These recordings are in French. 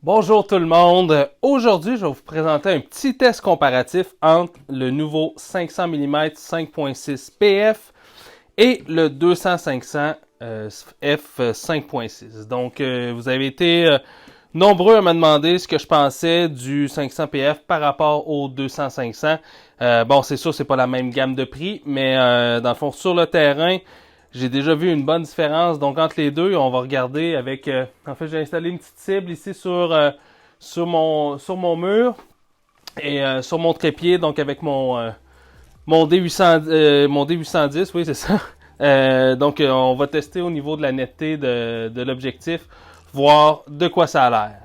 Bonjour tout le monde, aujourd'hui je vais vous présenter un petit test comparatif entre le nouveau 500 mm 5.6 PF et le 200-500 F 5.6. Donc vous avez été nombreux à me demander ce que je pensais du 500 PF par rapport au 200-500. Bon, c'est sûr c'est pas la même gamme de prix, mais dans le fond sur le terrain, j'ai déjà vu une bonne différence. Donc entre les deux, on va regarder avec... en fait, j'ai installé une petite cible ici sur mon mur et sur mon trépied, donc avec mon D800, mon D810, oui c'est ça. Donc on va tester au niveau de la netteté de l'objectif, voir de quoi ça a l'air.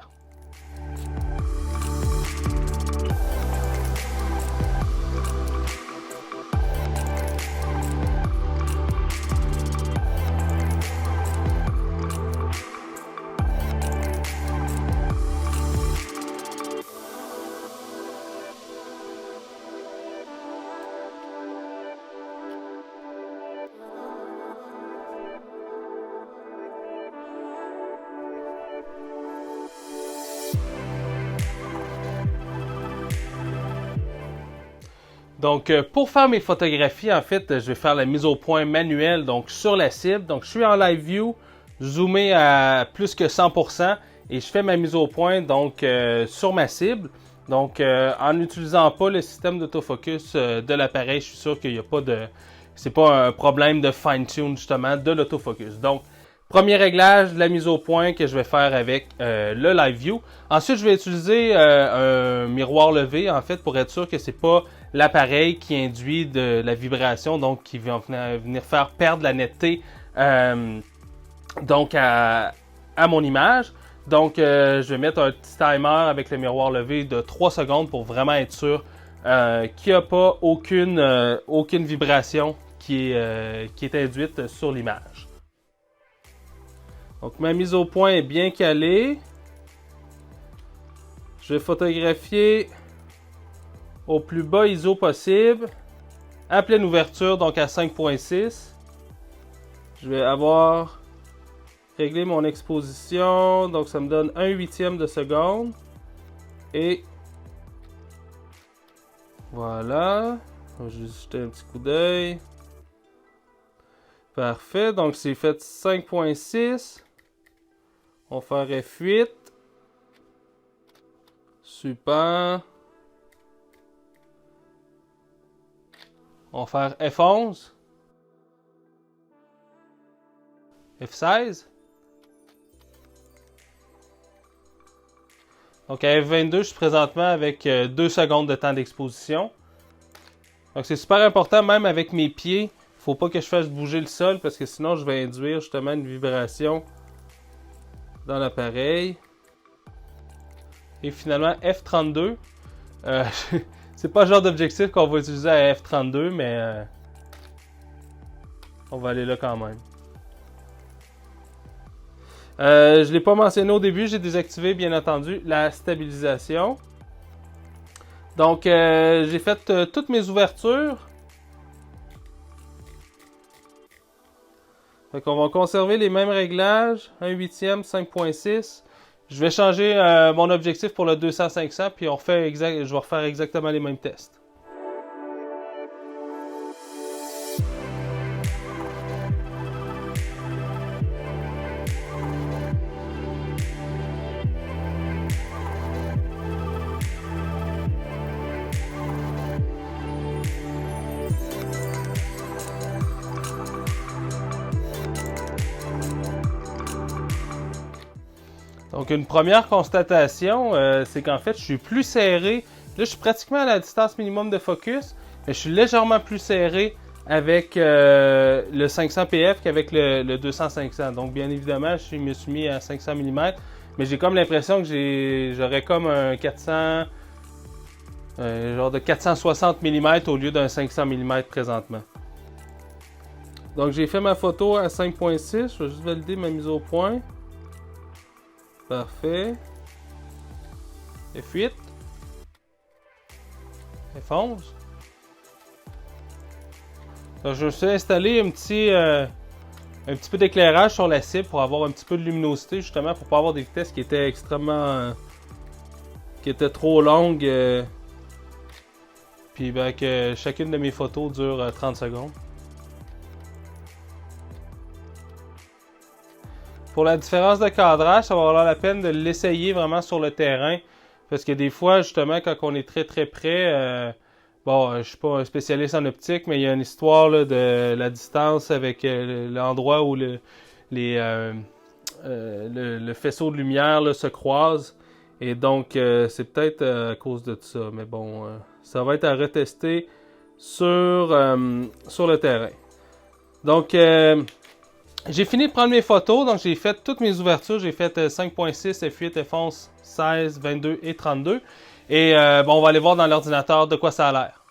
Donc, pour faire mes photographies, en fait, je vais faire la mise au point manuelle, donc sur la cible. Donc, je suis en live view, zoomé à plus que 100%, et je fais ma mise au point donc sur ma cible. Donc, en n'utilisant pas le système d'autofocus de l'appareil, je suis sûr qu'il n'y a pas de... c'est pas un problème de fine-tune, justement, de l'autofocus. Donc, premier réglage, la mise au point que je vais faire avec le live view. Ensuite, je vais utiliser un miroir levé, en fait, pour être sûr que c'est pas l'appareil qui induit de la vibration, donc qui va venir faire perdre la netteté donc à mon image. Donc, je vais mettre un petit timer avec le miroir levé de 3 secondes pour vraiment être sûr qu'il n'y a pas aucune vibration qui est induite sur l'image. Donc, ma mise au point est bien calée. Je vais photographier au plus bas ISO possible, à pleine ouverture, donc à 5.6. Je vais avoir réglé mon exposition, donc ça me donne 1/8 de seconde. Et voilà, je vais juste jeter un petit coup d'œil. Parfait, donc c'est fait 5.6. On va faire F8. Super. On va faire F11. F16. Donc à F22, je suis présentement avec 2 secondes de temps d'exposition. Donc c'est super important, même avec mes pieds. Faut pas que je fasse bouger le sol parce que sinon je vais induire justement une vibration dans l'appareil. Et finalement F32. C'est pas le genre d'objectif qu'on va utiliser à F32, mais on va aller là quand même. Je ne l'ai pas mentionné au début, j'ai désactivé bien entendu la stabilisation. Donc j'ai fait toutes mes ouvertures. Donc on va conserver les mêmes réglages, 1/8, 5.6. Je vais changer mon objectif pour le 200-500, puis je vais refaire exactement les mêmes tests. Donc une première constatation, c'est qu'en fait je suis plus serré. Là je suis pratiquement à la distance minimum de focus, mais je suis légèrement plus serré avec le 500 PF qu'avec le 200-500. Donc bien évidemment je me suis mis à 500 mm, mais j'ai comme l'impression que j'aurais comme un 400, genre de 460 mm au lieu d'un 500 mm présentement. Donc j'ai fait ma photo à 5.6. Je vais juste valider ma mise au point. Parfait. F8. F11. Donc, je me suis installé un petit peu d'éclairage sur la cible pour avoir un petit peu de luminosité, justement, pour pas avoir des vitesses qui étaient extrêmement... qui étaient trop longues. Puis ben, que chacune de mes photos dure 30 secondes. Pour la différence de cadrage, ça va valoir la peine de l'essayer vraiment sur le terrain. Parce que des fois, justement, quand on est très très près, bon, je suis pas un spécialiste en optique, mais il y a une histoire là, de la distance avec l'endroit où le faisceau de lumière là, se croise. Et donc, c'est peut-être à cause de ça. Mais bon, ça va être à retester sur le terrain. Donc, j'ai fini de prendre mes photos. Donc, j'ai fait toutes mes ouvertures. J'ai fait 5.6, F8, F11, 16, 22 et 32. Et bon, on va aller voir dans l'ordinateur de quoi ça a l'air.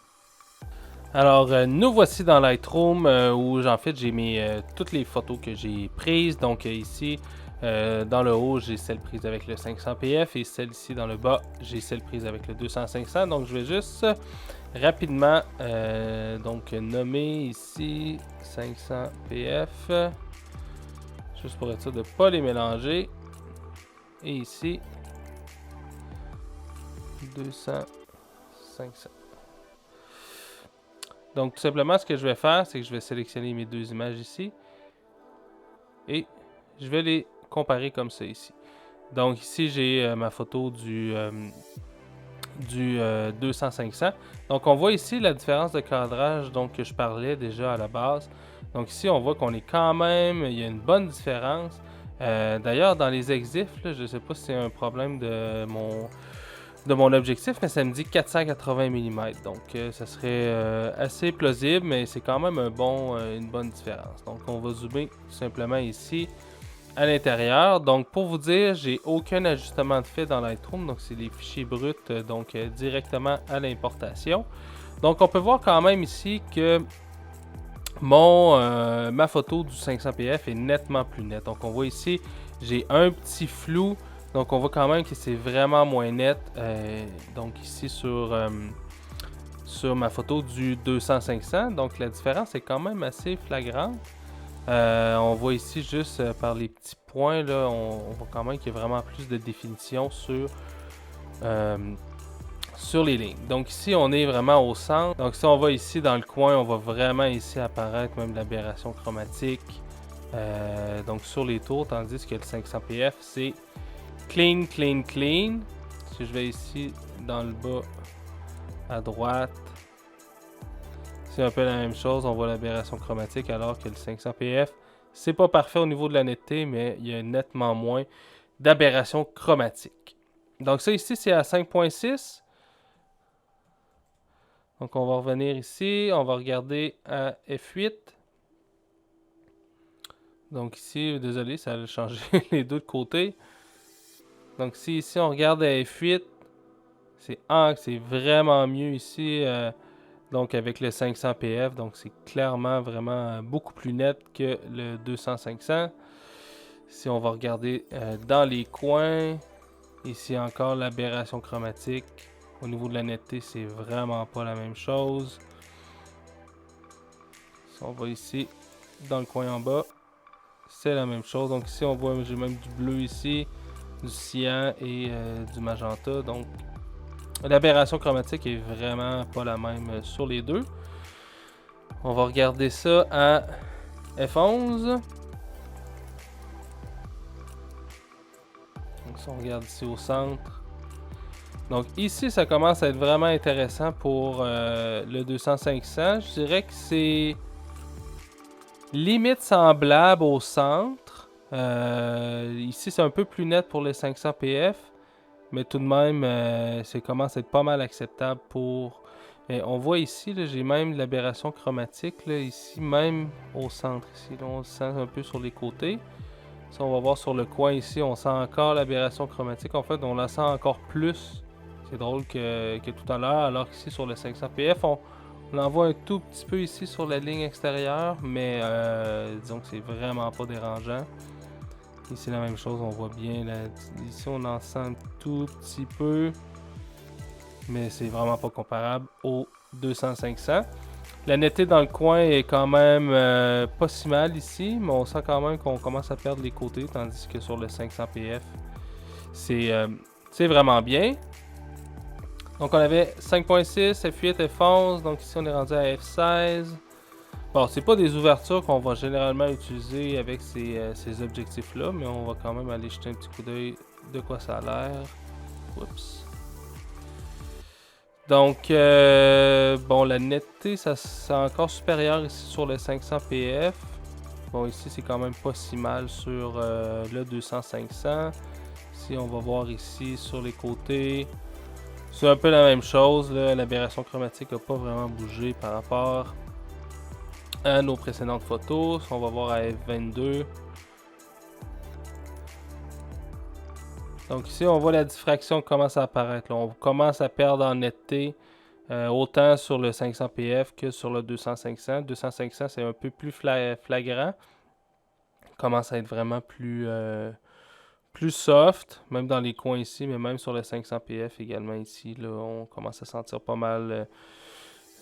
Alors, nous voici dans Lightroom où, en fait, j'ai mis toutes les photos que j'ai prises. Donc, ici, dans le haut, j'ai celle prise avec le 500pf et celle ici dans le bas, j'ai celle prise avec le 200-500. Donc, je vais juste rapidement donc nommer ici 500pf, juste pour être sûr de ne pas les mélanger. Et ici, 200-500. Donc, tout simplement, ce que je vais faire, c'est que je vais sélectionner mes deux images ici. Et je vais les comparer comme ça ici. Donc, ici, j'ai ma photo du 200-500. Donc, on voit ici la différence de cadrage donc, que je parlais déjà à la base. Donc, ici, on voit qu'on est quand même... Il y a une bonne différence. D'ailleurs, dans les exifs, là, je ne sais pas si c'est un problème de mon objectif, mais ça me dit 480 mm. Donc, ça serait assez plausible, mais c'est quand même une bonne différence. Donc, on va zoomer tout simplement ici à l'intérieur. Donc, pour vous dire, j'ai aucun ajustement de fait dans Lightroom. Donc, c'est des fichiers bruts, donc directement à l'importation. Donc, on peut voir quand même ici que ma photo du 500pf est nettement plus nette. Donc, on voit ici, j'ai un petit flou. Donc, on voit quand même que c'est vraiment moins net. Donc, ici, sur ma photo du 200-500. Donc, la différence est quand même assez flagrante. On voit ici, juste par les petits points, là, on voit quand même qu'il y a vraiment plus de définition sur les lignes. Donc, ici, on est vraiment au centre. Donc, si on va ici dans le coin, on va vraiment ici apparaître même l'aberration chromatique. Donc, sur les tours, tandis que le 500pf, c'est clean, clean, clean. Si je vais ici dans le bas à droite, c'est un peu la même chose. On voit l'aberration chromatique alors que le 500pf, c'est pas parfait au niveau de la netteté, mais il y a nettement moins d'aberration chromatique. Donc ça ici, c'est à 5.6. Donc on va revenir ici. On va regarder à F8. Donc ici, désolé, ça a changé les deux de côté. Donc si ici on regarde à F8, c'est vraiment mieux ici, donc avec le 500pf, donc c'est clairement vraiment beaucoup plus net que le 200-500. Si on va regarder dans les coins, ici encore l'aberration chromatique. Au niveau de la netteté, c'est vraiment pas la même chose. Si on va ici dans le coin en bas, c'est la même chose. Donc ici on voit, j'ai même du bleu ici, du cyan et du magenta. Donc l'aberration chromatique est vraiment pas la même sur les deux. On va regarder ça à F11. Donc si on regarde ici au centre. Donc ici ça commence à être vraiment intéressant pour le 200-500. Je dirais que c'est limite semblable au centre. Ici c'est un peu plus net pour les 500pf. Mais tout de même, ça commence à être pas mal acceptable pour... on voit ici, j'ai même l'aberration chromatique, là, ici, même au centre. Ici, là, on le sent un peu sur les côtés. Si on va voir sur le coin ici, on sent encore l'aberration chromatique. En fait, on la sent encore plus. C'est drôle que tout à l'heure, alors qu'ici, sur le 500pf, On en voit un tout petit peu ici sur la ligne extérieure, mais disons que c'est vraiment pas dérangeant. Ici, la même chose, on voit bien. Ici, on en sent un tout petit peu, mais c'est vraiment pas comparable au 200-500. La netteté dans le coin est quand même pas si mal ici, mais on sent quand même qu'on commence à perdre les côtés, tandis que sur le 500 PF, c'est vraiment bien. Donc on avait 5.6, F8, F11, donc ici on est rendu à F16. Bon, c'est pas des ouvertures qu'on va généralement utiliser avec ces objectifs-là, mais on va quand même aller jeter un petit coup d'œil de quoi ça a l'air. Oups. Donc, bon, la netteté, c'est encore supérieur ici sur le 500 PF. Bon, ici, c'est quand même pas si mal sur le 200-500. Si on va voir ici sur les côtés, c'est un peu la même chose. L'aberration chromatique n'a pas vraiment bougé par rapport à nos précédentes photos. Si on va voir à F22. Donc ici, on voit la diffraction commence à apparaître. Là. On commence à perdre en netteté. Autant sur le 500 PF que sur le 200-500. 200-500, c'est un peu plus flagrant. Commence à être vraiment plus soft, même dans les coins ici, mais même sur le 500 PF également ici, là, on commence à sentir pas mal,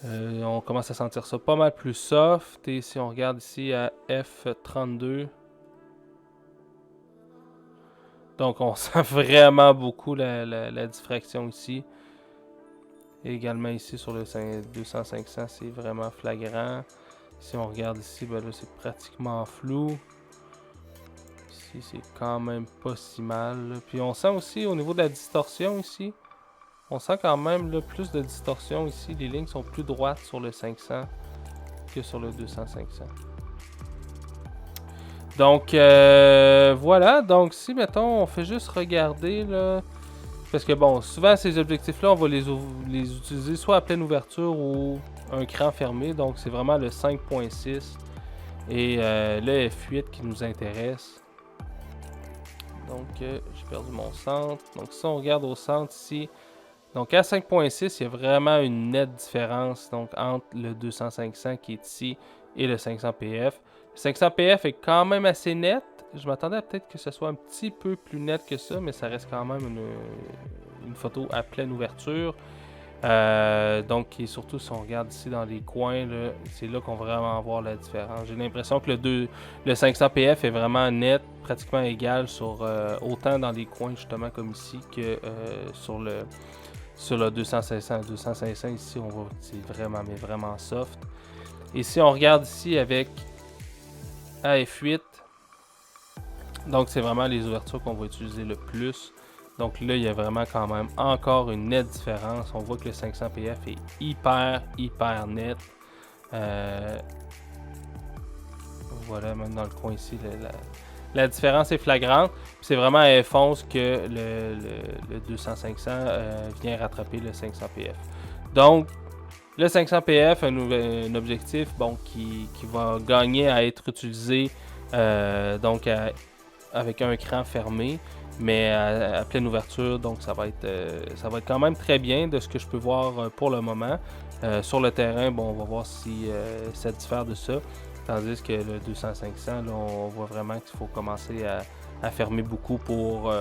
on commence à sentir ça pas mal plus soft. Et si on regarde ici à F32, donc on sent vraiment beaucoup la diffraction ici. Et également ici sur le 200-500, c'est vraiment flagrant. Si on regarde ici, ben là c'est pratiquement flou. Ici c'est quand même pas si mal. Là. Puis on sent aussi au niveau de la distorsion ici, on sent quand même là, plus de distorsion ici. Les lignes sont plus droites sur le 500 que sur le 200-500. Donc voilà, donc si mettons on fait juste regarder là. Parce que bon, souvent ces objectifs-là, on va les utiliser soit à pleine ouverture ou un cran fermé. Donc c'est vraiment le 5.6 et le F8 qui nous intéresse. Donc j'ai perdu mon centre. Donc si on regarde au centre ici, donc à 5.6, il y a vraiment une nette différence donc, entre le 200-500 qui est ici et le 500 PF. Le 500 PF est quand même assez net. Je m'attendais à peut-être que ce soit un petit peu plus net que ça, mais ça reste quand même une photo à pleine ouverture. Donc, et surtout si on regarde ici dans les coins, c'est là qu'on va vraiment voir la différence. J'ai l'impression que le 500 PF est vraiment net, pratiquement égal sur autant dans les coins justement comme ici que sur le 200-500. 200-500 ici, on voit que c'est vraiment, mais vraiment soft. Et si on regarde ici avec AF8, donc c'est vraiment les ouvertures qu'on va utiliser le plus. Donc là, il y a vraiment quand même encore une nette différence. On voit que le 500 PF est hyper net. Voilà, même dans le coin ici, la différence est flagrante. C'est vraiment à F11 que le 200-500 vient rattraper le 500 PF. Donc, le 500 PF, un objectif bon, qui va gagner à être utilisé donc avec un écran fermé, mais à pleine ouverture. Donc, ça va être quand même très bien de ce que je peux voir pour le moment. Sur le terrain, bon, on va voir si ça diffère de ça. Tandis que le 200-500, là, on voit vraiment qu'il faut commencer à fermer beaucoup pour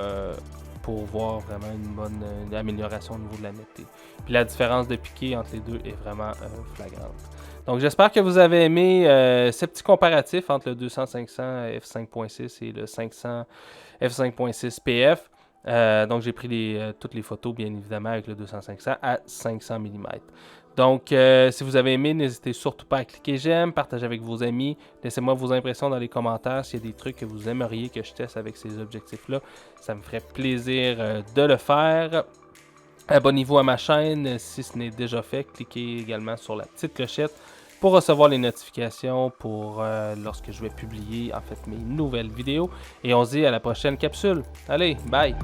voir vraiment une bonne amélioration au niveau de la netteté. Puis la différence de piqué entre les deux est vraiment flagrante. Donc j'espère que vous avez aimé ce petit comparatif entre le 200-500 f5.6 et le 500 f5.6 PF. Donc j'ai pris toutes les photos bien évidemment avec le 200-500 à 500 mm. Donc, si vous avez aimé, n'hésitez surtout pas à cliquer j'aime, partager avec vos amis, laissez-moi vos impressions dans les commentaires s'il y a des trucs que vous aimeriez que je teste avec ces objectifs-là. Ça me ferait plaisir de le faire. Abonnez-vous à ma chaîne si ce n'est déjà fait. Cliquez également sur la petite clochette pour recevoir les notifications pour lorsque je vais publier en fait mes nouvelles vidéos. Et on se dit à la prochaine capsule. Allez, bye!